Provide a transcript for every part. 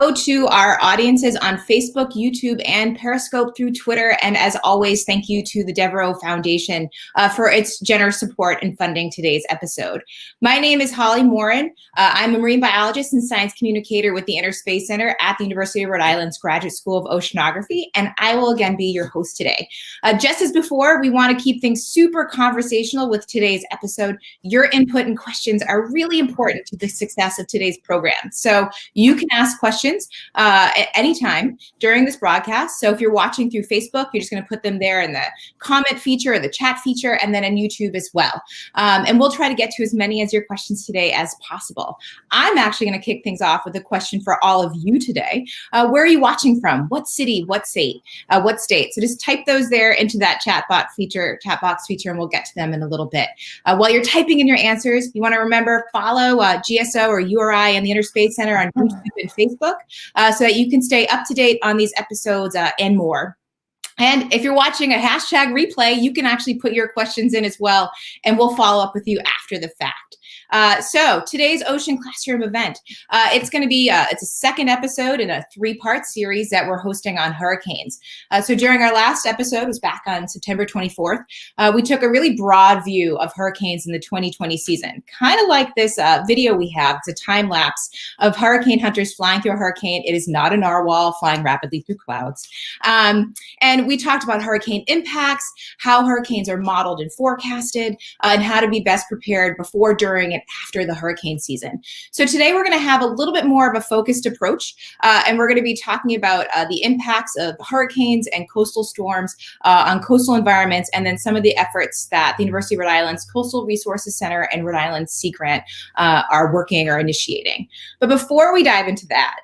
To our audiences on Facebook, YouTube, and Periscope through Twitter. And as always, thank you to the Devereux Foundation for its generous support in funding today's episode. My name is Holly Morin. I'm a marine biologist and science communicator with the Inner Space Center at the University of Rhode Island's Graduate School of Oceanography, and I will again be your host today. Just as before, we want to keep things super conversational with today's episode. Your input and questions are really important to the success of today's program. So you can ask questions at any time during this broadcast. So if you're watching through Facebook, you're just going to put them there in the comment feature or the chat feature, and then on YouTube as well. And we'll try to get to as many as your questions today as possible. I'm actually going to kick things off with a question for all of you today. Where are you watching from? What city? What state? What state? So just type those there into that chat box feature, and we'll get to them in a little bit. While you're typing in your answers, you want to remember follow GSO or URI and the Inner Space Center on YouTube and Facebook, so that you can stay up to date on these episodes and more. And if you're watching a hashtag replay, you can actually put your questions in as well, and we'll follow up with you after the fact. So today's Ocean Classroom event, it's going to be, it's a second episode in a 3-part series that we're hosting on hurricanes. So during our last episode, was back on September 24th, we took a really broad view of hurricanes in the 2020 season, kind of like this video we have. It's a time lapse of hurricane hunters flying through a hurricane. It is not a narwhal flying rapidly through clouds. And we talked about hurricane impacts, how hurricanes are modeled and forecasted, and how to be best prepared before, during, and after the hurricane season. So today we're going to have a little bit more of a focused approach, and we're going to be talking about the impacts of hurricanes and coastal storms on coastal environments, and then some of the efforts that the University of Rhode Island's Coastal Resources Center and Rhode Island Sea Grant are working or initiating. But before we dive into that,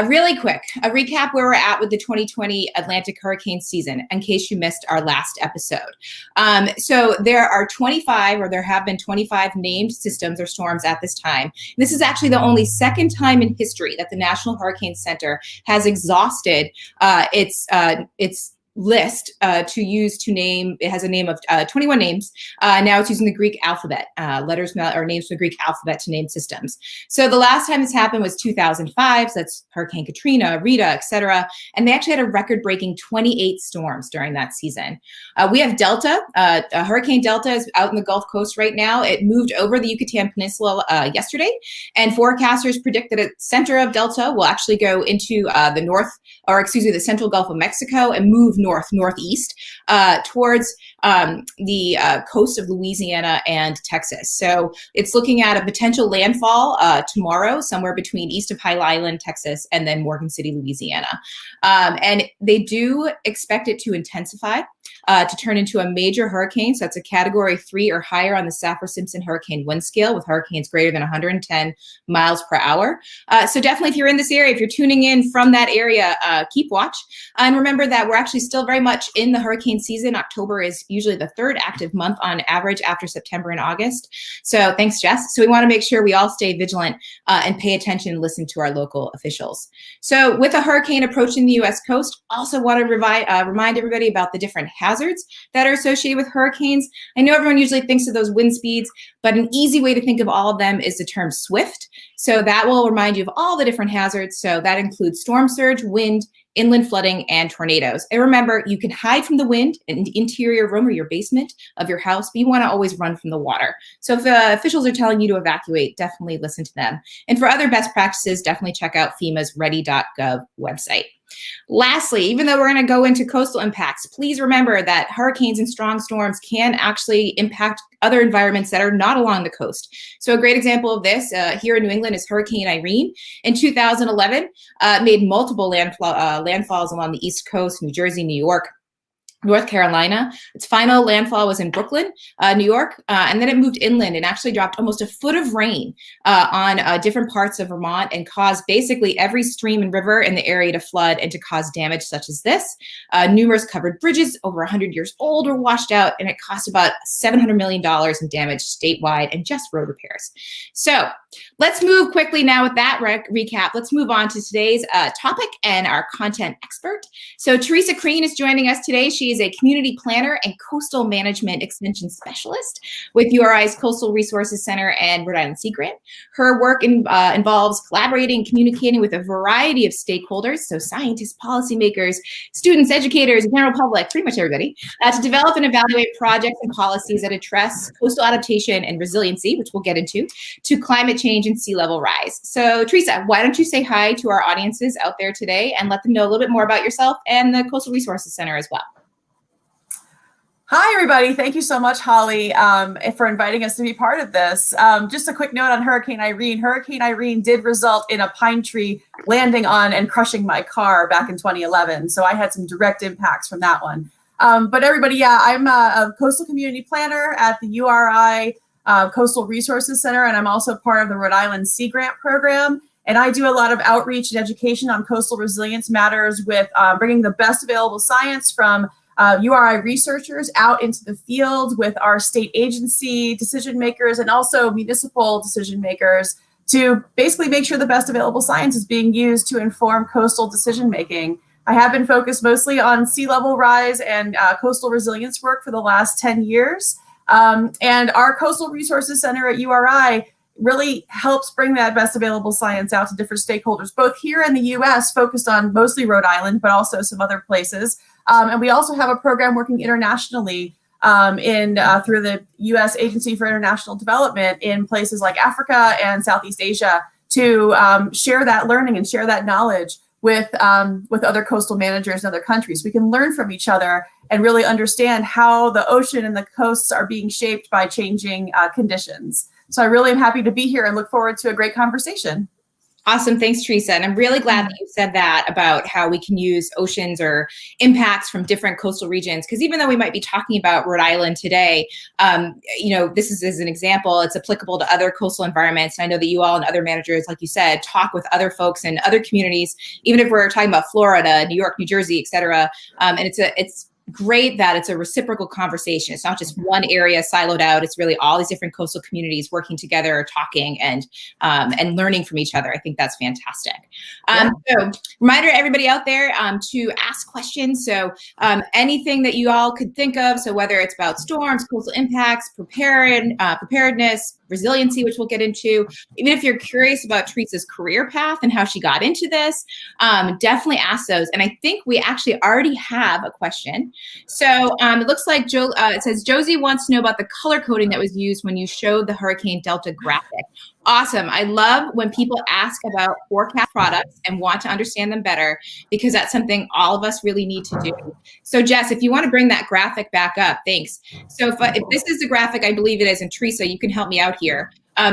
really quick, a recap where we're at with the 2020 Atlantic hurricane season, in case you missed our last episode. So there are 25, or there have been 25 named systems or storms at this time. This is actually the only second time in history that the National Hurricane Center has exhausted its list to use to name. It has a name of 21 names. Now it's using the Greek alphabet, letters or names from the Greek alphabet to name systems. So the last time this happened was 2005. So that's Hurricane Katrina, Rita, etc. And they actually had a record-breaking 28 storms during that season. We have Delta. Hurricane Delta is out in the Gulf Coast right now. It moved over the Yucatan Peninsula yesterday, and forecasters predict that the center of Delta will actually go into the central Gulf of Mexico and move northeast towards the coast of Louisiana and Texas. So it's looking at a potential landfall tomorrow, somewhere between east of High Island, Texas, and then Morgan City, Louisiana. And they do expect it to intensify to turn into a major hurricane. So that's a Category 3 or higher on the Saffir-Simpson hurricane wind scale, with hurricanes greater than 110 miles per hour. So definitely, if you're in this area, if you're tuning in from that area, keep watch. And remember that we're actually still very much in the hurricane season. October is usually the 3rd active month on average after September and August. So thanks, Jess. So we want to make sure we all stay vigilant and pay attention and listen to our local officials. So with a hurricane approaching the U.S. coast, also want to remind everybody about the different hazards that are associated with hurricanes. I know everyone usually thinks of those wind speeds, but an easy way to think of all of them is the term SWIFT. So that will remind you of all the different hazards. So that includes storm surge, wind, inland flooding, and tornadoes. And remember, you can hide from the wind in the interior room or your basement of your house, but you want to always run from the water. So if officials are telling you to evacuate, definitely listen to them. And for other best practices, definitely check out FEMA's ready.gov website. Lastly, even though we're going to go into coastal impacts, please remember that hurricanes and strong storms can actually impact other environments that are not along the coast. So a great example of this here in New England is Hurricane Irene. In 2011, made multiple landfalls along the East Coast, New Jersey, New York, North Carolina. Its final landfall was in Brooklyn, New York, and then it moved inland and actually dropped almost a foot of rain on different parts of Vermont and caused basically every stream and river in the area to flood and to cause damage such as this. Numerous covered bridges over 100 years old were washed out, and it cost about $700 million in damage statewide and just road repairs. So let's move quickly now with that recap. Let's move on to today's topic and our content expert. So Teresa Crean is joining us today. She is a community planner and coastal management extension specialist with URI's Coastal Resources Center and Rhode Island Sea Grant. Her work involves collaborating and communicating with a variety of stakeholders, so scientists, policymakers, students, educators, general public, pretty much everybody, to develop and evaluate projects and policies that address coastal adaptation and resiliency, which we'll get into, to climate change and sea level rise. So Teresa, why don't you say hi to our audiences out there today and let them know a little bit more about yourself and the Coastal Resources Center as well. Hi, everybody. Thank you so much, Holly, for inviting us to be part of this. Just a quick note on Hurricane Irene. Hurricane Irene did result in a pine tree landing on and crushing my car back in 2011. So I had some direct impacts from that one. But everybody, yeah, I'm a coastal community planner at the URI Coastal Resources Center, and I'm also part of the Rhode Island Sea Grant program. And I do a lot of outreach and education on coastal resilience matters with bringing the best available science from URI researchers out into the field with our state agency decision makers and also municipal decision makers to basically make sure the best available science is being used to inform coastal decision making. I have been focused mostly on sea level rise and coastal resilience work for the last 10 years. And our Coastal Resources Center at URI really helps bring that best available science out to different stakeholders, both here in the US, focused on mostly Rhode Island, but also some other places. And we also have a program working internationally through the US Agency for International Development in places like Africa and Southeast Asia to share that learning and share that knowledge with other coastal managers in other countries. We can learn from each other and really understand how the ocean and the coasts are being shaped by changing conditions. So I really am happy to be here and look forward to a great conversation. Awesome. Thanks, Teresa. And I'm really glad that you said that about how we can use oceans or impacts from different coastal regions. Because even though we might be talking about Rhode Island today, this is as an example, it's applicable to other coastal environments. And I know that you all and other managers, like you said, talk with other folks in other communities, even if we're talking about Florida, New York, New Jersey, et cetera. And it's great that it's a reciprocal conversation. It's not just one area siloed out. It's really all these different coastal communities working together, talking and learning from each other. I think that's fantastic. So reminder to everybody out there to ask questions. So anything that you all could think of. So whether it's about storms, coastal impacts, preparedness, resiliency, which we'll get into. Even if you're curious about Teresa's career path and how she got into this, definitely ask those. And I think we actually already have a question. So it looks like it says, Josie wants to know about the color coding that was used when you showed the Hurricane Delta graphic. Awesome. I love when people ask about forecast products and want to understand them better, because that's something all of us really need to do. So Jess, if you want to bring that graphic back up, thanks. So if this is the graphic, I believe it is, and Teresa, you can help me out here.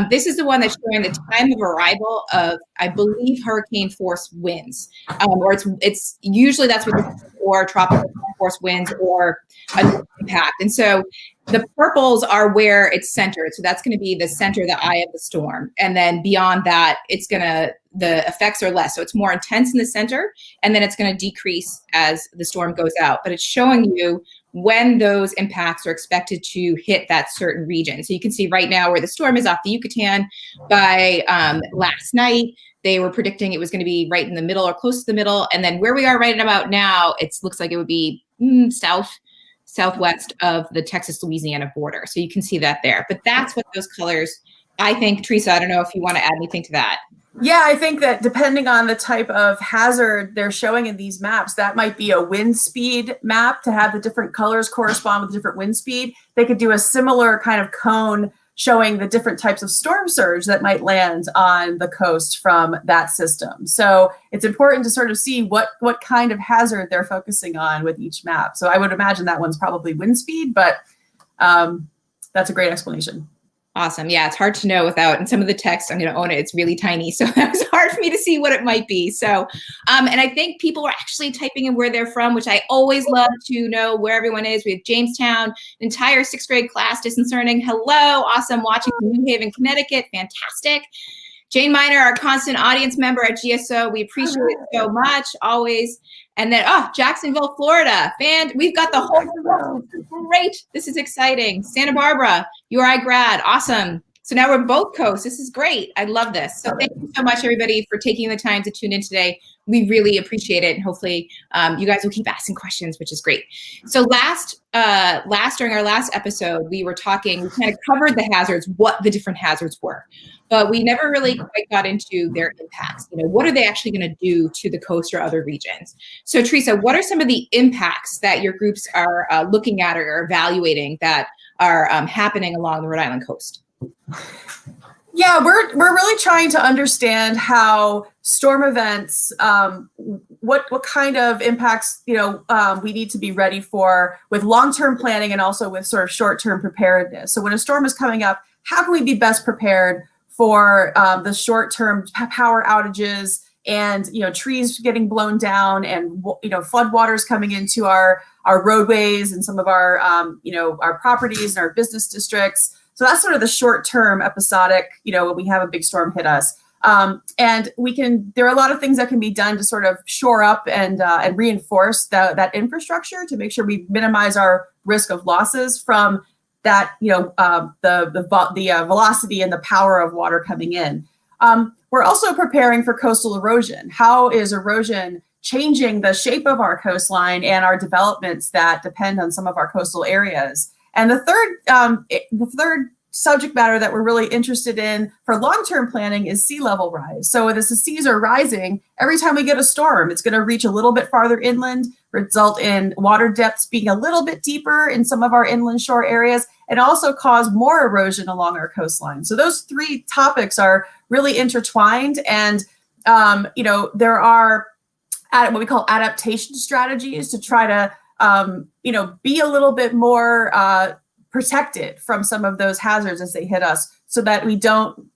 This is the one that's showing the time of arrival of, I believe, hurricane force winds, or it's usually that's what or tropical force winds or an impact. And so the purples are where it's centered. So that's going to be the center, the eye of the storm. And then beyond that, the effects are less. So it's more intense in the center, and then it's going to decrease as the storm goes out. But it's showing you when those impacts are expected to hit that certain region. So you can see right now where the storm is off the Yucatan. By last night, they were predicting it was going to be right in the middle or close to the middle. And then where we are right about now, it looks like it would be southwest of the Texas-Louisiana border. So you can see that there. But that's what those colors, I think. Teresa, I don't know if you want to add anything to that. Yeah, I think that depending on the type of hazard they're showing in these maps, that might be a wind speed map to have the different colors correspond with different wind speed. They could do a similar kind of cone showing the different types of storm surge that might land on the coast from that system. So it's important to sort of see what kind of hazard they're focusing on with each map. So I would imagine that one's probably wind speed, but that's a great explanation. Awesome. Yeah, it's hard to know without, and some of the text, I'm going to own it, it's really tiny. So it was hard for me to see what it might be. So, and I think people are actually typing in where they're from, which I always love to know where everyone is. We have Jamestown, entire 6th grade class, distance learning. Hello. Awesome. Watching from New Haven, Connecticut. Fantastic. Jane Miner, our constant audience member at GSO. We appreciate it so much, always. And then, Jacksonville, Florida. We've got the whole, great. This is exciting. Santa Barbara, URI grad. Awesome. So now we're both coasts. This is great. I love this. So thank you so much, everybody, for taking the time to tune in today. We really appreciate it. And hopefully you guys will keep asking questions, which is great. So during our last episode, we kind of covered the hazards, what the different hazards were, but we never really quite got into their impacts. What are they actually going to do to the coast or other regions? So Teresa, what are some of the impacts that your groups are looking at or evaluating that are happening along the Rhode Island coast? Yeah, we're really trying to understand how storm events, what kind of impacts we need to be ready for with long-term planning and also with sort of short-term preparedness. So when a storm is coming up, how can we be best prepared for the short-term power outages and trees getting blown down and flood waters coming into our roadways and some of our our properties and our business districts. So that's sort of the short-term episodic, when we have a big storm hit us. And there are a lot of things that can be done to sort of shore up and reinforce that infrastructure to make sure we minimize our risk of losses from that, the velocity and the power of water coming in. We're also preparing for coastal erosion. How is erosion changing the shape of our coastline and our developments that depend on some of our coastal areas? And the third subject matter that we're really interested in for long-term planning is sea level rise. So as the seas are rising, every time we get a storm, it's going to reach a little bit farther inland, result in water depths being a little bit deeper in some of our inland shore areas, and also cause more erosion along our coastline. So those three topics are really intertwined. And, there are what we call adaptation strategies to try to be a little bit more protected from some of those hazards as they hit us so that we don't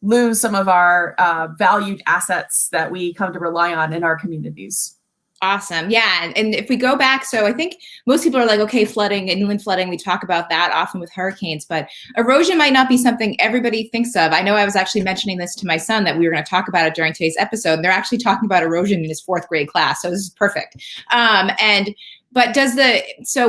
lose some of our valued assets that we come to rely on in our communities. Awesome. Yeah. And if we go back, so I think most people are like, okay, flooding, inland flooding, we talk about that often with hurricanes, but erosion might not be something everybody thinks of. I know I was actually mentioning this to my son that we were going to talk about it during today's episode. And they're actually talking about erosion in his 4th grade class. So this is perfect. But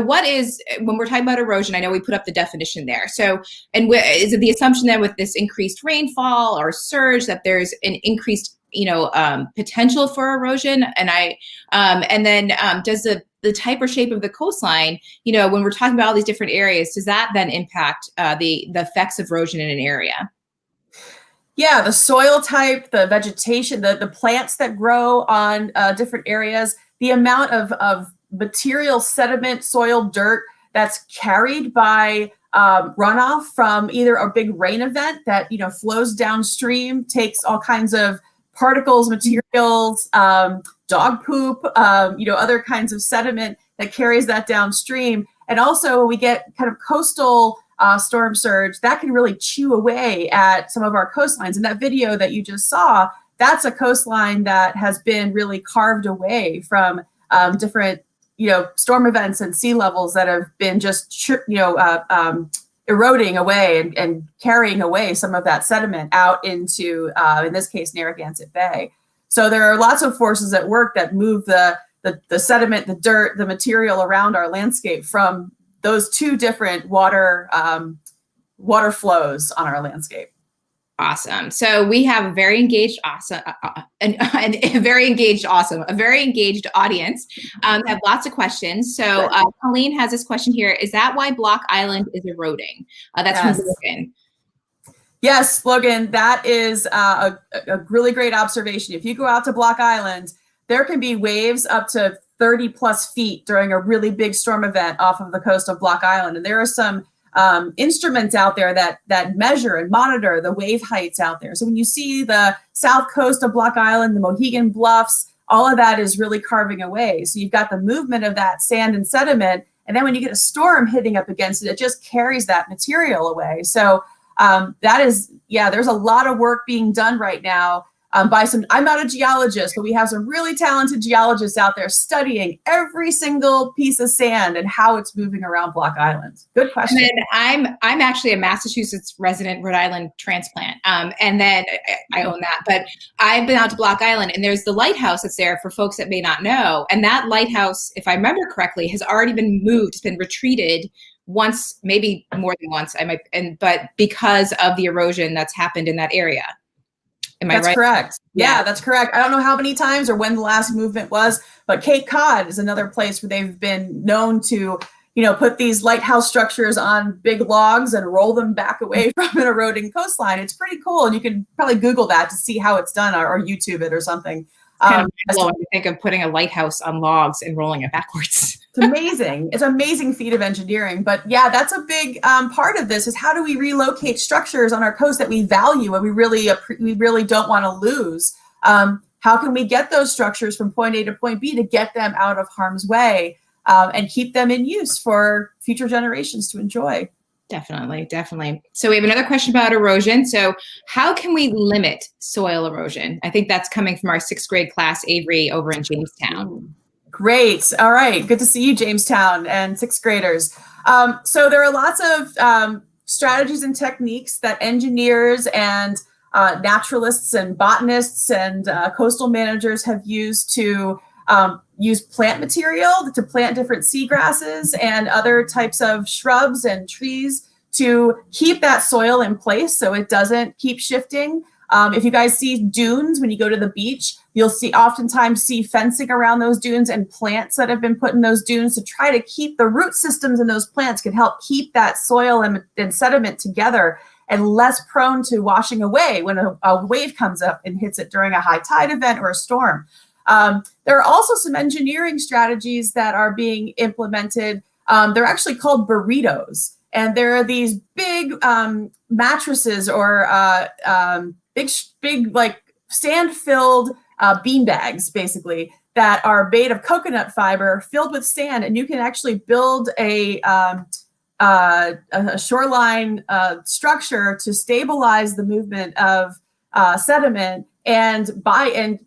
what is, when we're talking about erosion, I know we put up the definition there. So, is it the assumption that with this increased rainfall or surge that there's an increased potential for erosion? And then does the type or shape of the coastline, when we're talking about all these different areas, does that then impact the effects of erosion in an area? Yeah, the soil type, the vegetation, the plants that grow on different areas, the amount of material, sediment, soil, dirt that's carried by runoff from either a big rain event that flows downstream, takes all kinds of particles, materials, dog poop, other kinds of sediment that carries that downstream. And also we get kind of coastal storm surge that can really chew away at some of our coastlines. And that video that you just saw, that's a coastline that has been really carved away from different, storm events and sea levels that have been just, eroding away and carrying away some of that sediment out into, in this case, Narragansett Bay. So there are lots of forces at work that move the sediment, the dirt, the material around our landscape from those two different water flows on our landscape. Awesome. So we have a very engaged, a very engaged audience. Have lots of questions. So Colleen has this question here. Is that why Block Island is eroding? That's from Logan. Yes, Logan, that is a really great observation. If you go out to Block Island, there can be waves up to 30 plus feet during a really big storm event off of the coast of Block Island. And there are some instruments out there that measure and monitor the wave heights out there. So when you see the south coast of Block Island, the Mohegan Bluffs, all of that is really carving away. So you've got the movement of that sand and sediment. And then when you get a storm hitting up against it, it just carries that material away. So there's a lot of work being done right now I'm not a geologist, but we have some really talented geologists out there studying every single piece of sand and how it's moving around Block Island. Good question. And then I'm actually a Massachusetts resident Rhode Island transplant. And then I own that, but I've been out to Block Island and there's the lighthouse that's there for folks that may not know. And that lighthouse, if I remember correctly, has already been moved, it's been retreated once, maybe more than once. But because of the erosion that's happened in that area. Am I right? That's correct. Yeah, that's correct. I don't know how many times or when the last movement was, but Cape Cod is another place where they've been known to, put these lighthouse structures on big logs and roll them back away from an eroding coastline. It's pretty cool. And you can probably Google that to see how it's done or YouTube it or something. Kind of blowing to think of putting a lighthouse on logs and rolling it backwards. It's amazing. It's an amazing feat of engineering. But yeah, that's a big part of this is how do we relocate structures on our coast that we value and we really don't want to lose? How can we get those structures from point A to point B to get them out of harm's way and keep them in use for future generations to enjoy? Definitely. So we have another question about erosion. So how can we limit soil erosion? I think that's coming from our 6th grade class, Avery, over in Jamestown. Great. All right. Good to see you, Jamestown and 6th graders. So there are lots of strategies and techniques that engineers and naturalists and botanists and coastal managers have used to use plant material to plant different seagrasses and other types of shrubs and trees to keep that soil in place so it doesn't keep shifting. If you guys see dunes when you go to the beach, you'll oftentimes see fencing around those dunes and plants that have been put in those dunes to try to keep the root systems in those plants can help keep that soil and sediment together and less prone to washing away when a wave comes up and hits it during a high tide event or a storm. There are also some engineering strategies that are being implemented. They're actually called burritos. And there are these big mattresses or big like sand-filled bean bags, basically, that are made of coconut fiber filled with sand. And you can actually build a shoreline structure to stabilize the movement of sediment and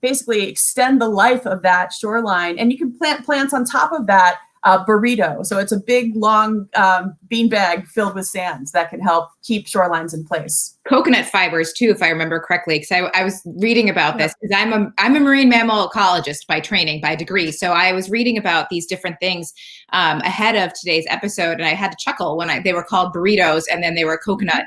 basically extend the life of that shoreline. And you can plant plants on top of that burrito. So it's a big, long bean bag filled with sands that can help keep shorelines in place. Coconut fibers too, if I remember correctly, because I was reading about this because I'm a marine mammal ecologist by training, by degree. So I was reading about these different things ahead of today's episode, and I had to chuckle when they were called burritos, and then they were coconut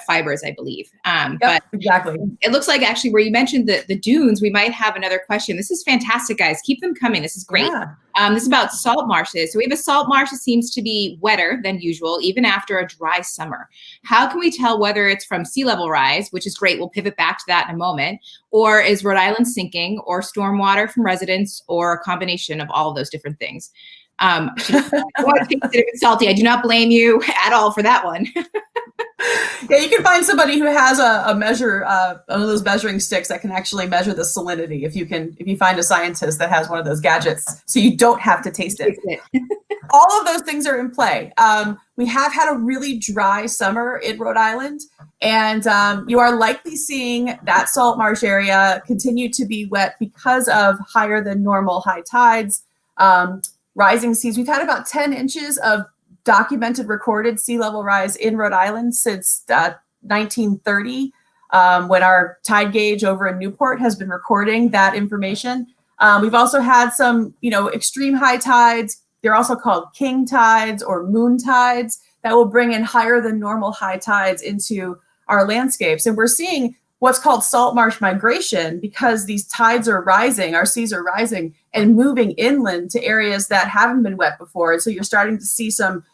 fibers, I believe. But exactly. It looks like actually where you mentioned the dunes, we might have another question. This is fantastic, guys. Keep them coming. This is great. Yeah. This is about salt marshes. So we have a salt marsh that seems to be wetter than usual, even after a dry summer. How can we tell whether it's from sea level rise, which is great, we'll pivot back to that in a moment, or is Rhode Island sinking, or stormwater from residents, or a combination of all of those different things? I want to taste it salty. I do not blame you at all for that one. Yeah, you can find somebody who has a measure, one of those measuring sticks that can actually measure the salinity. If you find a scientist that has one of those gadgets, so you don't have to taste it. All of those things are in play. We have had a really dry summer in Rhode Island, and you are likely seeing that salt marsh area continue to be wet because of higher than normal high tides, rising seas. We've had about 10 inches of documented recorded sea level rise in Rhode Island since 1930, when our tide gauge over in Newport has been recording that information. We've also had some, extreme high tides. They're also called king tides or moon tides that will bring in higher than normal high tides into our landscapes. And we're seeing what's called salt marsh migration because these tides are rising, our seas are rising and moving inland to areas that haven't been wet before. And so you're starting to see some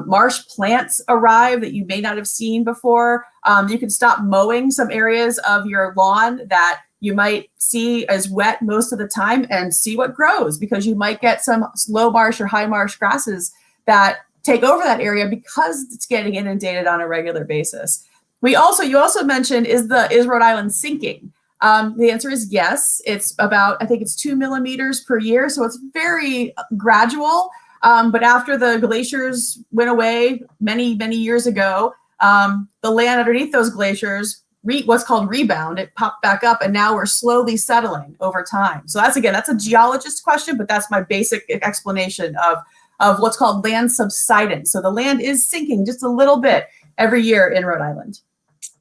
marsh plants arrive that you may not have seen before. You can stop mowing some areas of your lawn that you might see as wet most of the time and see what grows, because you might get some low marsh or high marsh grasses that take over that area because it's getting inundated on a regular basis. You also mentioned, is Rhode Island sinking? The answer is yes. It's about, I think it's 2 millimeters per year. So it's very gradual. But after the glaciers went away many, many years ago, the land underneath those glaciers, what's called rebound, it popped back up, and now we're slowly settling over time. So that's a geologist question, but that's my basic explanation of what's called land subsidence. So the land is sinking just a little bit every year in Rhode Island.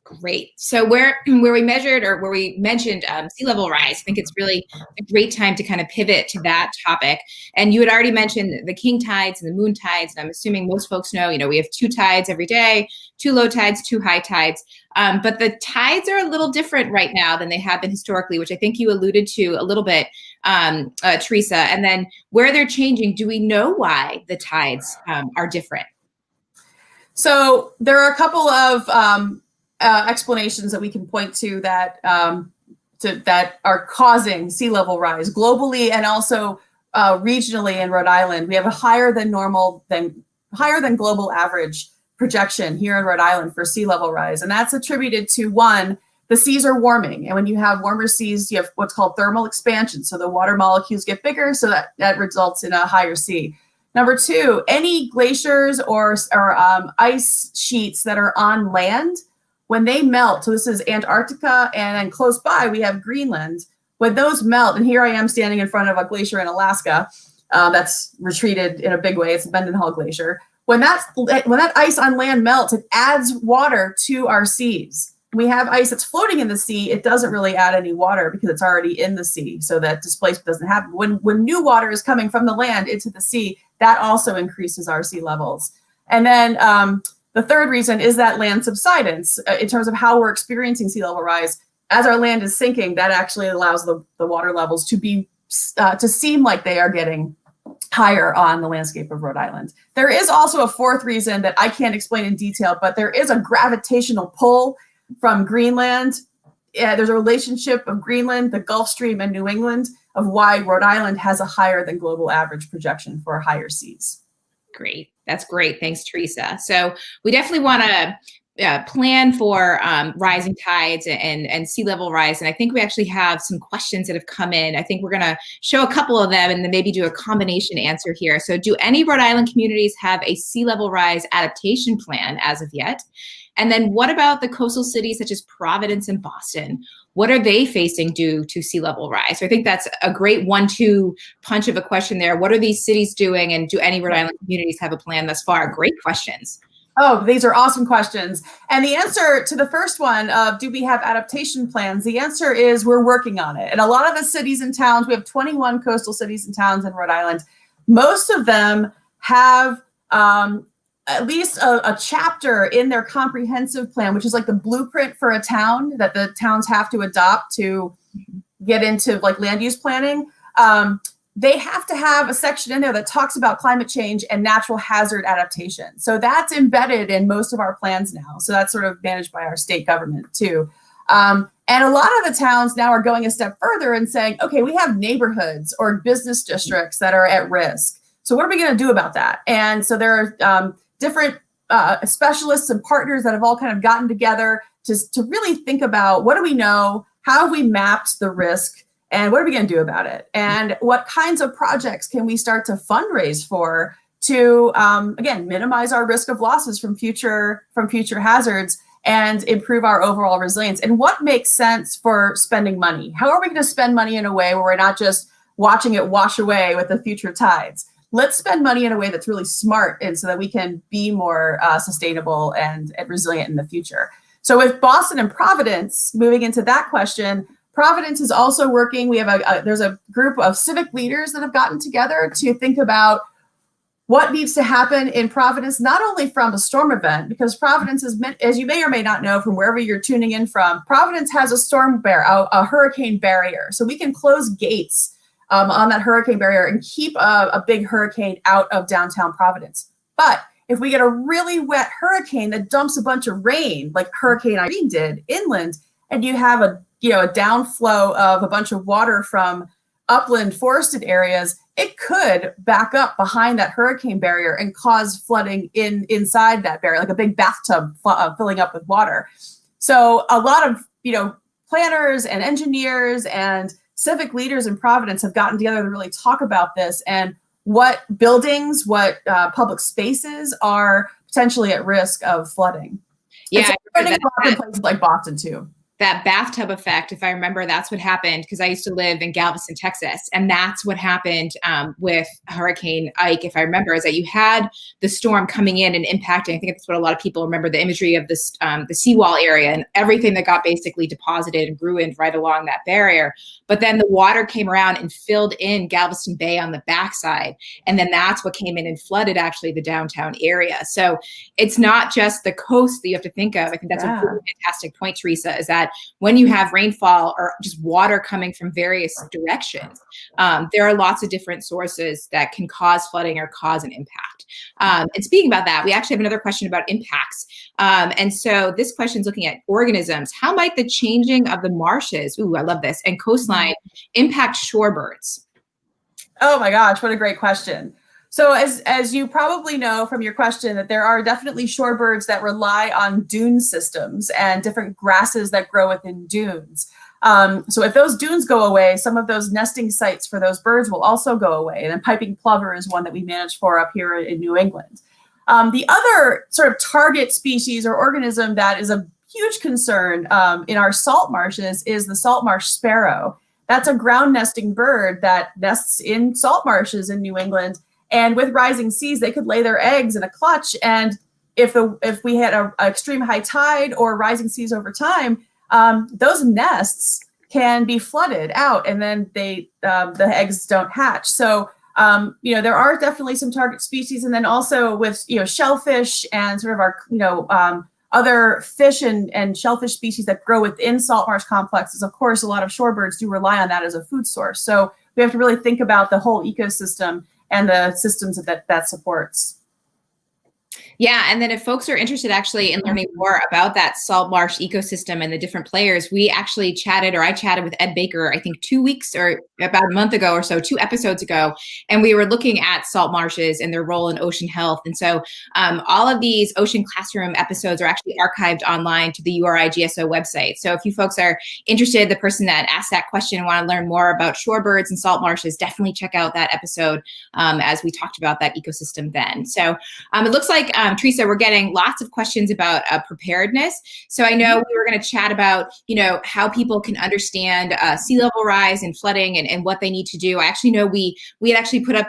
Great. So where we measured, or where we mentioned sea level rise, I think it's really a great time to kind of pivot to that topic. And you had already mentioned the king tides and the moon tides. And I'm assuming most folks know, we have 2 tides every day, 2 low tides, 2 high tides. But the tides are a little different right now than they have been historically, which I think you alluded to a little bit, Teresa. And then where they're changing, do we know why the tides are different? So there are a couple of explanations that we can point to that that are causing sea level rise globally and also regionally in Rhode Island. We have a higher than global average projection here in Rhode Island for sea level rise, and that's attributed to, one, the seas are warming, and when you have warmer seas, you have what's called thermal expansion. So the water molecules get bigger, so that results in a higher sea. Number 2, any glaciers or ice sheets that are on land, when they melt, so this is Antarctica, and then close by we have Greenland. When those melt, and here I am standing in front of a glacier in Alaska that's retreated in a big way. It's the Mendenhall Glacier. When that ice on land melts, it adds water to our seas. We have ice that's floating in the sea. It doesn't really add any water because it's already in the sea, so that displacement doesn't happen. When new water is coming from the land into the sea, that also increases our sea levels. And then the third reason is that land subsidence. In terms of how we're experiencing sea level rise, as our land is sinking, that actually allows the water levels to seem like they are getting higher on the landscape of Rhode Island. There is also a fourth reason that I can't explain in detail, but there is a gravitational pull from Greenland. There's a relationship of Greenland, the Gulf Stream, and New England of why Rhode Island has a higher than global average projection for higher seas. Great. That's great. Thanks, Teresa. So we definitely want to plan for rising tides and sea level rise. And I think we actually have some questions that have come in. I think we're going to show a couple of them and then maybe do a combination answer here. So do any Rhode Island communities have a sea level rise adaptation plan as of yet? And then what about the coastal cities such as Providence and Boston? What are they facing due to sea level rise? So I think that's a great 1-2 punch of a question there. What are these cities doing, and do any Rhode Island communities have a plan thus far? Great questions. Oh, these are awesome questions. And the answer to the first one of do we have adaptation plans? The answer is we're working on it. And a lot of the cities and towns, we have 21 coastal cities and towns in Rhode Island. Most of them have at least a chapter in their comprehensive plan, which is like the blueprint for a town that the towns have to adopt to get into like land use planning. They have to have a section in there that talks about climate change and natural hazard adaptation. So that's embedded in most of our plans now. So that's sort of managed by our state government too. And a lot of the towns now are going a step further and saying, okay, we have neighborhoods or business districts that are at risk. So what are we going to do about that? And so there are different specialists and partners that have all kind of gotten together to really think about what do we know, how have we mapped the risk, and what are we going to do about it? And what kinds of projects can we start to fundraise for to, again, minimize our risk of losses from future hazards and improve our overall resilience? And what makes sense for spending money? How are we going to spend money in a way where we're not just watching it wash away with the future tides? Let's spend money in a way that's really smart, and so that we can be more sustainable and resilient in the future. So with Boston and Providence, moving into that question, Providence is also working. We have there's a group of civic leaders that have gotten together to think about what needs to happen in Providence, not only from a storm event, because Providence is, as you may or may not know from wherever you're tuning in from, Providence has a hurricane barrier. So we can close gates on that hurricane barrier and keep a big hurricane out of downtown Providence. But if we get a really wet hurricane that dumps a bunch of rain, like Hurricane Irene did inland, and you have a downflow of a bunch of water from upland forested areas, it could back up behind that hurricane barrier and cause flooding inside that barrier, like a big bathtub filling up with water. So a lot of planners and engineers and civic leaders in Providence have gotten together to really talk about this and what buildings, what public spaces are potentially at risk of flooding. Yeah, in places like Boston too. that bathtub effect, if I remember, that's what happened, because I used to live in Galveston, Texas. And that's what happened with Hurricane Ike, if I remember, is that you had the storm coming in and impacting. I think that's what a lot of people remember, the imagery of this, the seawall area and everything that got basically deposited and ruined right along that barrier. But then the water came around and filled in Galveston Bay on the backside. And then that's what came in and flooded actually the downtown area. So it's not just the coast that you have to think of. I think that's a really fantastic point, Teresa, is that when you have rainfall or just water coming from various directions, there are lots of different sources that can cause flooding or cause an impact. And speaking about that, we actually have another question about impacts. And so this question is looking at organisms. How might the changing of the marshes, ooh, I love this, and coastline impact shorebirds? Oh my gosh, what a great question. So as you probably know from your question, that there are definitely shorebirds that rely on dune systems and different grasses that grow within dunes. So if those dunes go away, some of those nesting sites for those birds will also go away. And then piping plover is one that we manage for up here in New England. The other sort of target species or organism that is a huge concern in our salt marshes is the salt marsh sparrow. That's a ground nesting bird that nests in salt marshes in New England. And with rising seas, they could lay their eggs in a clutch. And if we had an extreme high tide or rising seas over time, those nests can be flooded out, and then the eggs don't hatch. So there are definitely some target species, and then also with shellfish and sort of our other fish and shellfish species that grow within salt marsh complexes. Of course, a lot of shorebirds do rely on that as a food source. So we have to really think about the whole ecosystem and the systems that supports. Yeah, and then if folks are interested actually in learning more about that salt marsh ecosystem and the different players, we actually I chatted with Ed Baker, I think 2 weeks or about a month ago or so, 2 episodes ago, and we were looking at salt marshes and their role in ocean health. And so all of these Ocean Classroom episodes are actually archived online to the URI GSO website. So if you folks are interested, the person that asked that question and want to learn more about shorebirds and salt marshes, definitely check out that episode as we talked about that ecosystem then. So it looks like Teresa, we're getting lots of questions about preparedness. So I know we were going to chat about, how people can understand sea level rise and flooding and what they need to do. I actually know we had actually put up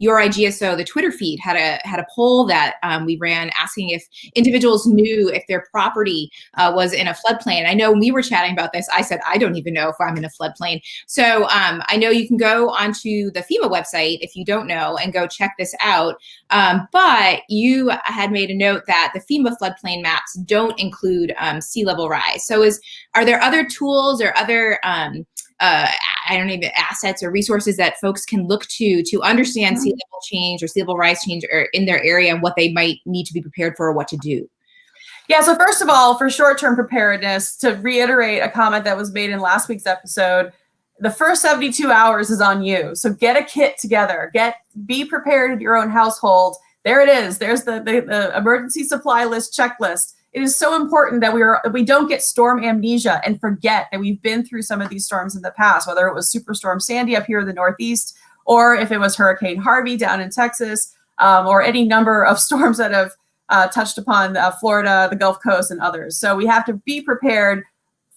URI GSO, the Twitter feed had a poll that we ran asking if individuals knew if their property was in a floodplain. I know when we were chatting about this, I said, I don't even know if I'm in a floodplain. So I know you can go onto the FEMA website if you don't know and go check this out. But you had made a note that the FEMA floodplain maps don't include sea level rise. So are there other tools or other assets or resources that folks can look to understand sea level change or sea level rise change or in their area and what they might need to be prepared for or what to do? Yeah, so first of all, for short-term preparedness, to reiterate a comment that was made in last week's episode, the first 72 hours is on you. So get a kit together, be prepared in your own household. There it is. There's the emergency supply list checklist. It is so important that we don't get storm amnesia and forget that we've been through some of these storms in the past, whether it was Superstorm Sandy up here in the Northeast, or if it was Hurricane Harvey down in Texas, or any number of storms that have touched upon Florida, the Gulf Coast, and others. So we have to be prepared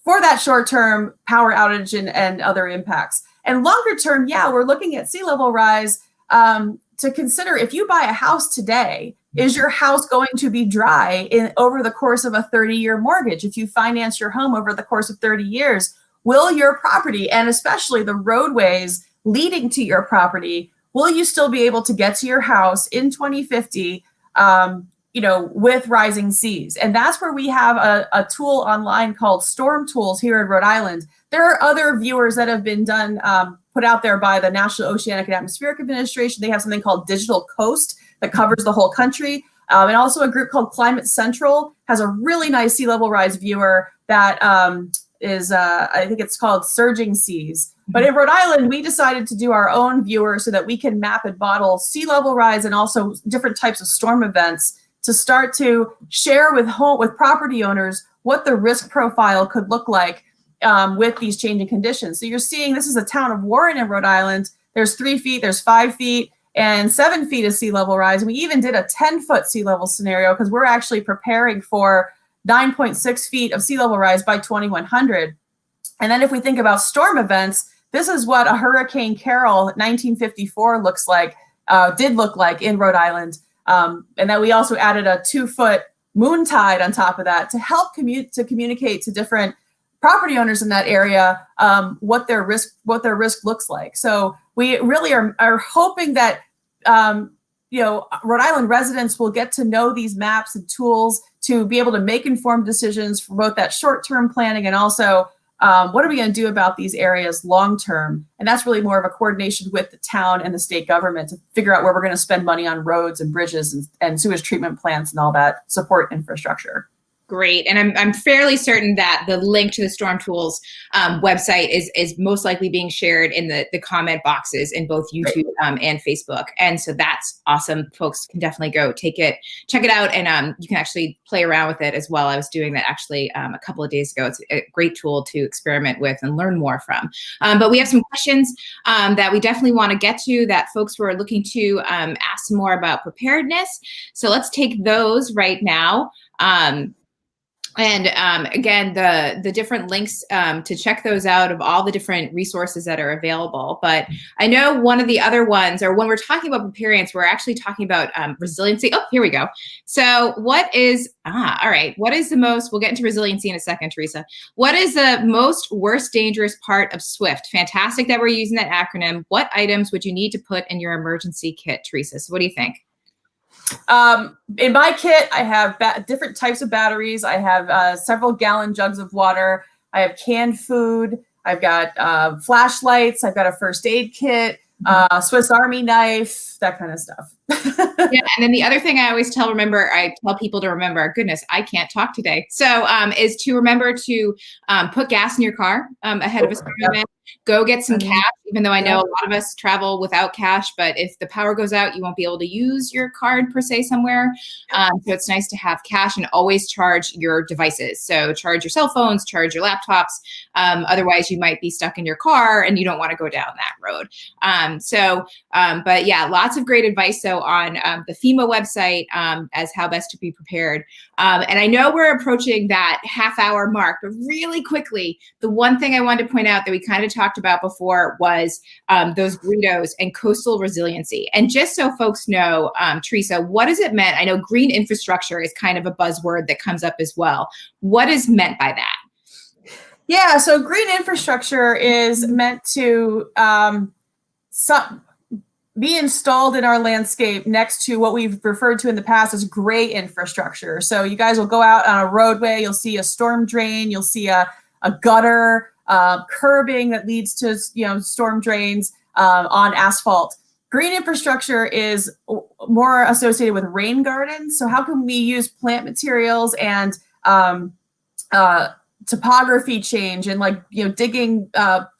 for that short-term power outage and other impacts. And longer term, we're looking at sea level rise to consider. If you buy a house today, is your house going to be dry over the course of a 30-year mortgage? If you finance your home over the course of 30 years, will your property, and especially the roadways leading to your property, will you still be able to get to your house in 2050 with rising seas? And that's where we have a tool online called Storm Tools here in Rhode Island. There are other viewers that have been put out there by the National Oceanic and Atmospheric Administration. They have something called Digital Coast that covers the whole country. And also a group called Climate Central has a really nice sea level rise viewer that is, I think it's called Surging Seas. But in Rhode Island, we decided to do our own viewer so that we can map and model sea level rise and also different types of storm events to start to share with property owners what the risk profile could look like with these changing conditions. So you're seeing, this is the town of Warren in Rhode Island. There's 3 feet, there's 5 feet, and 7 feet of sea level rise. And we even did a 10-foot sea level scenario because we're actually preparing for 9.6 feet of sea level rise by 2100. And then if we think about storm events, this is what a Hurricane Carol 1954 did look like in Rhode Island. And then we also added a 2-foot moon tide on top of that to help communicate to different property owners in that area what their risk looks like. So we really are hoping that Rhode Island residents will get to know these maps and tools to be able to make informed decisions for both that short-term planning and also what are we going to do about these areas long-term? And that's really more of a coordination with the town and the state government to figure out where we're going to spend money on roads and bridges and sewage treatment plants and all that support infrastructure. Great. And I'm fairly certain that the link to the Storm Tools website is most likely being shared in the comment boxes in both YouTube and Facebook. And so that's awesome. Folks can definitely go check it out. And you can actually play around with it as well. I was doing that actually a couple of days ago. It's a great tool to experiment with and learn more from. But we have some questions that we definitely want to get to that folks were looking to ask some more about preparedness. So let's take those right now. And again, the different links to check those out of all the different resources that are available. But I know one of the other ones, or when we're talking about preparedness, we're actually talking about resiliency. Oh, here we go. So what is the most, we'll get into resiliency in a second, Teresa. What is the most worst dangerous part of SWIFT? Fantastic that we're using that acronym. What items would you need to put in your emergency kit, Teresa? So what do you think? In my kit, I have different types of batteries. I have several gallon jugs of water. I have canned food. I've got flashlights. I've got a first aid kit, Swiss Army knife, that kind of stuff. Yeah, and then the other thing I always tell people to remember, goodness, I can't talk today. So is to remember to put gas in your car ahead of a storm event. Go get some cash, even though I know a lot of us travel without cash, but if the power goes out, you won't be able to use your card per se somewhere. So it's nice to have cash and always charge your devices. So charge your cell phones, charge your laptops. Otherwise, you might be stuck in your car and you don't want to go down that road. But yeah, lots of great advice though on the FEMA website as how best to be prepared. And I know we're approaching that half-hour mark, but really quickly, the one thing I wanted to point out that we kind of talked about before was those GREEDOs and coastal resiliency. And just so folks know, Teresa, what does it mean? I know green infrastructure is kind of a buzzword that comes up as well. What is meant by that? Yeah, so green infrastructure is meant to be installed in our landscape next to what we've referred to in the past as gray infrastructure. So you guys will go out on a roadway, you'll see a storm drain, you'll see a gutter, curbing that leads to storm drains on asphalt. Green infrastructure is more associated with rain gardens. So how can we use plant materials and topography change and digging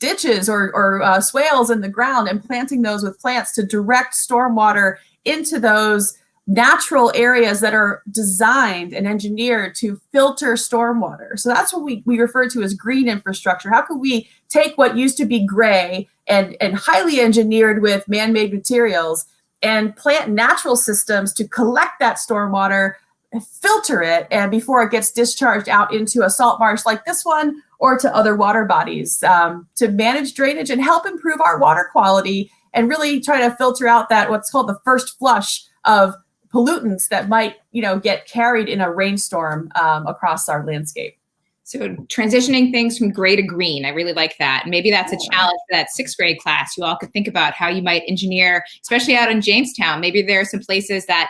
ditches or swales in the ground and planting those with plants to direct stormwater into those natural areas that are designed and engineered to filter stormwater. So that's what we refer to as green infrastructure. How can we take what used to be gray and highly engineered with man-made materials and plant natural systems to collect that stormwater, filter it, and before it gets discharged out into a salt marsh like this one or to other water bodies, to manage drainage and help improve our water quality and really try to filter out that what's called the first flush of pollutants that might get carried in a rainstorm across our landscape. So transitioning things from gray to green, I really like that. Maybe that's a challenge for that 6th grade class. You all could think about how you might engineer, especially out in Jamestown. Maybe there are some places that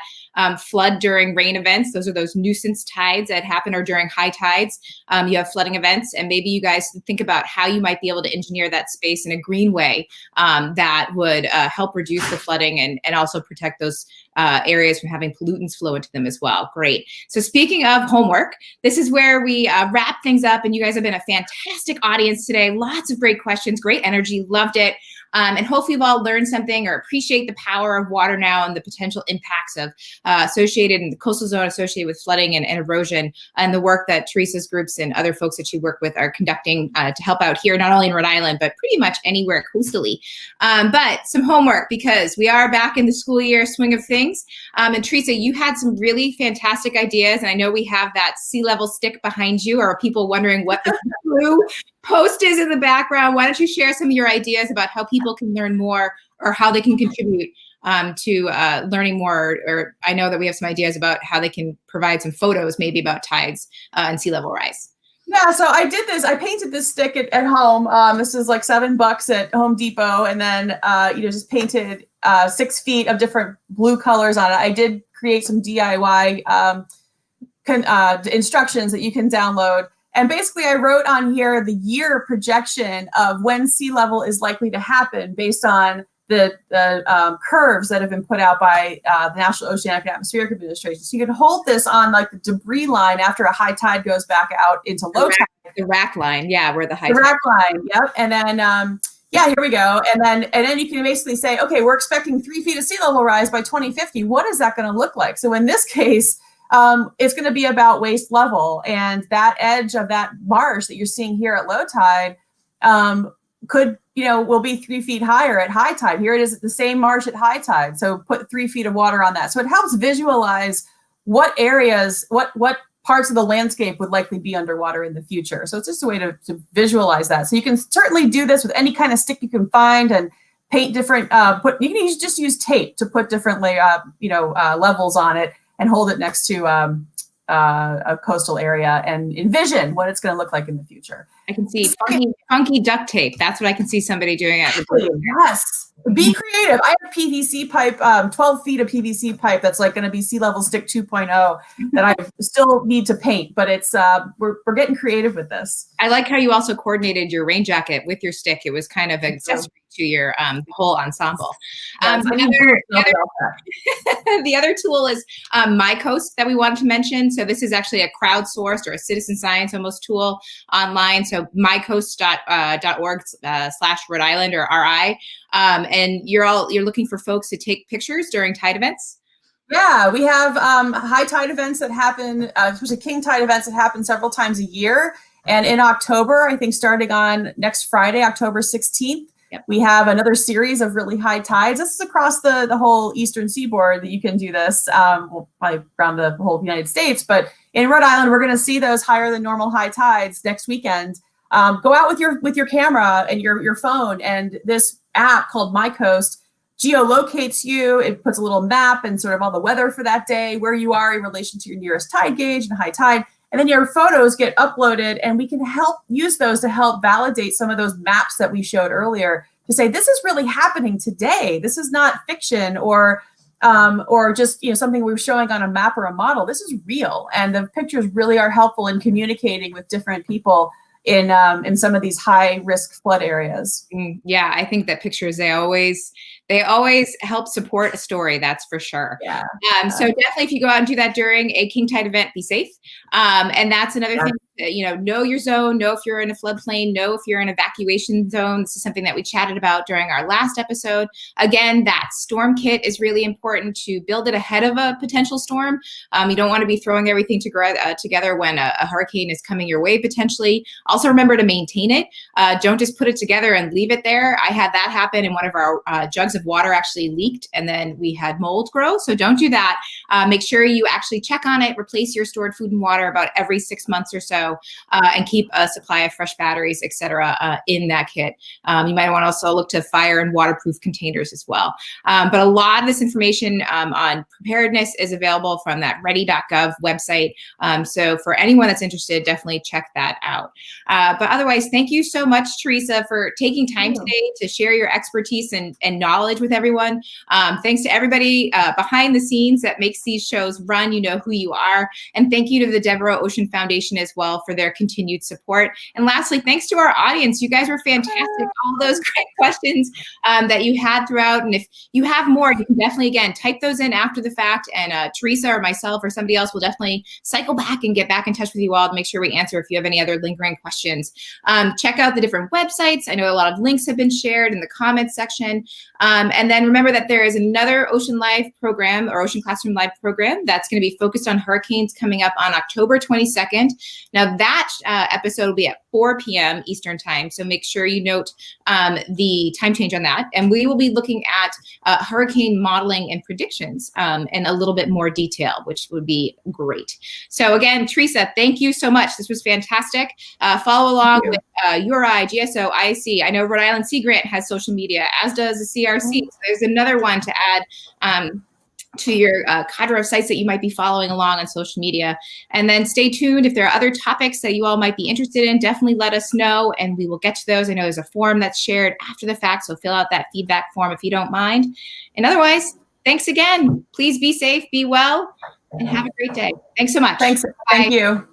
flood during rain events. Those are those nuisance tides that happen, or during high tides. You have flooding events, and maybe you guys think about how you might be able to engineer that space in a green way that would help reduce the flooding and also protect those areas from having pollutants flow into them as well. Great. So speaking of homework, this is where we wrap things up, and you guys have been a fantastic audience today. Lots of great questions, great energy, loved it. And hopefully you've all learned something or appreciate the power of water now and the potential impacts of associated in the coastal zone associated with flooding and erosion, and the work that Teresa's groups and other folks that you work with are conducting to help out here, not only in Rhode Island, but pretty much anywhere coastally. But some homework, because we are back in the school year swing of things. things. And Teresa, you had some really fantastic ideas, and I know we have that sea level stick behind you. Or are people wondering what the blue post is in the background? Why don't you share some of your ideas about how people can learn more, or how they can contribute to learning more? Or I know that we have some ideas about how they can provide some photos maybe about tides and sea level rise. Yeah, so I did this. I painted this stick at home. This is like $7 at Home Depot, and then just painted 6 feet of different blue colors on it. I did create some DIY instructions that you can download, and basically I wrote on here the year projection of when sea level is likely to happen based on the curves that have been put out by the National Oceanic and Atmospheric Administration. So you can hold this on like the debris line after a high tide goes back out into low tide. The rack line, yeah, where the high tide. Rack line, yep. And then, here we go. And then you can basically say, okay, we're expecting 3 feet of sea level rise by 2050. What is that going to look like? So in this case, it's going to be about waist level, and that edge of that marsh that you're seeing here at low tide will be 3 feet higher at high tide. Here it is at the same marsh at high tide. So put 3 feet of water on that. So it helps visualize what areas, what parts of the landscape would likely be underwater in the future. So it's just a way to visualize that. So you can certainly do this with any kind of stick you can find, and paint different, you can just use tape to put different levels on it and hold it next to a coastal area and envision what it's going to look like in the future. I can see funky duct tape. That's what I can see somebody doing at the Yes. Be creative. I have PVC pipe, 12 feet of PVC pipe that's like going to be sea level stick 2.0 that I still need to paint, but it's we're getting creative with this. I like how you also coordinated your rain jacket with your stick. It was kind of an accessory to your whole ensemble. The other tool is MyCoast that we wanted to mention. So this is actually a crowdsourced or a citizen science almost tool online. So mycoast.org/Rhode Island or RI. And you're looking for folks to take pictures during tide events? Yeah, we have high tide events that happen, especially king tide events that happen several times a year. And in October, I think starting on next Friday, October 16th, we have another series of really high tides. This is across the whole eastern seaboard that you can do this, probably around the whole United States. But in Rhode Island, we're going to see those higher than normal high tides next weekend. Go out with your camera and your phone, and this app called MyCoast geolocates you. It puts a little map and sort of all the weather for that day, where you are in relation to your nearest tide gauge and high tide. And then your photos get uploaded, and we can use those to help validate some of those maps that we showed earlier, to say this is really happening today. This is not fiction or just something we were showing on a map or a model. This is real, and the pictures really are helpful in communicating with different people in some of these high risk flood areas. Yeah, I think that pictures, they always help support a story, that's for sure. Yeah. So definitely, if you go out and do that during a king tide event, be safe. And that's another thing, know your zone, know if you're in a floodplain, know if you're in an evacuation zone. This is something that we chatted about during our last episode. Again, that storm kit is really important to build it ahead of a potential storm. You don't want to be throwing everything together when a hurricane is coming your way potentially. Also remember to maintain it. Don't just put it together and leave it there. I had that happen, and one of our jugs of water actually leaked, and then we had mold grow. So don't do that. Make sure you actually check on it, replace your stored food and water about every 6 months or so, and keep a supply of fresh batteries, etc., in that kit. You might want to also look to fire and waterproof containers as well. But a lot of this information on preparedness is available from that ready.gov website. So for anyone that's interested, definitely check that out. But otherwise, thank you so much, Teresa, for taking time today to share your expertise and knowledge with everyone. Thanks to everybody behind the scenes that makes these shows run. You know who you are. And thank you to the Devereux Ocean Foundation as well for their continued support. And lastly, thanks to our audience. You guys were fantastic. All those great questions that you had throughout. And if you have more, you can definitely, again, type those in after the fact. And Teresa or myself or somebody else will definitely cycle back and get back in touch with you all to make sure we answer if you have any other lingering questions. Check out the different websites. I know a lot of links have been shared in the comments section. And then remember that there is another Ocean Live program, or Ocean Classroom Live program, that's going to be focused on hurricanes, coming up on October 22nd. Now that episode will be at 4 p.m. Eastern time. So make sure you note the time change on that. And we will be looking at hurricane modeling and predictions in a little bit more detail, which would be great. So again, Teresa, thank you so much. This was fantastic. Follow along with URI, GSO, IC. I know Rhode Island Sea Grant has social media, as does the CRC. So there's another one to add to your cadre of sites that you might be following along on social media. And then stay tuned. If there are other topics that you all might be interested in, definitely let us know and we will get to those. I know there's a form that's shared after the fact, so fill out that feedback form if you don't mind. And otherwise, thanks again. Please be safe, be well, and have a great day. Thanks so much. Thanks. Bye. Thank you.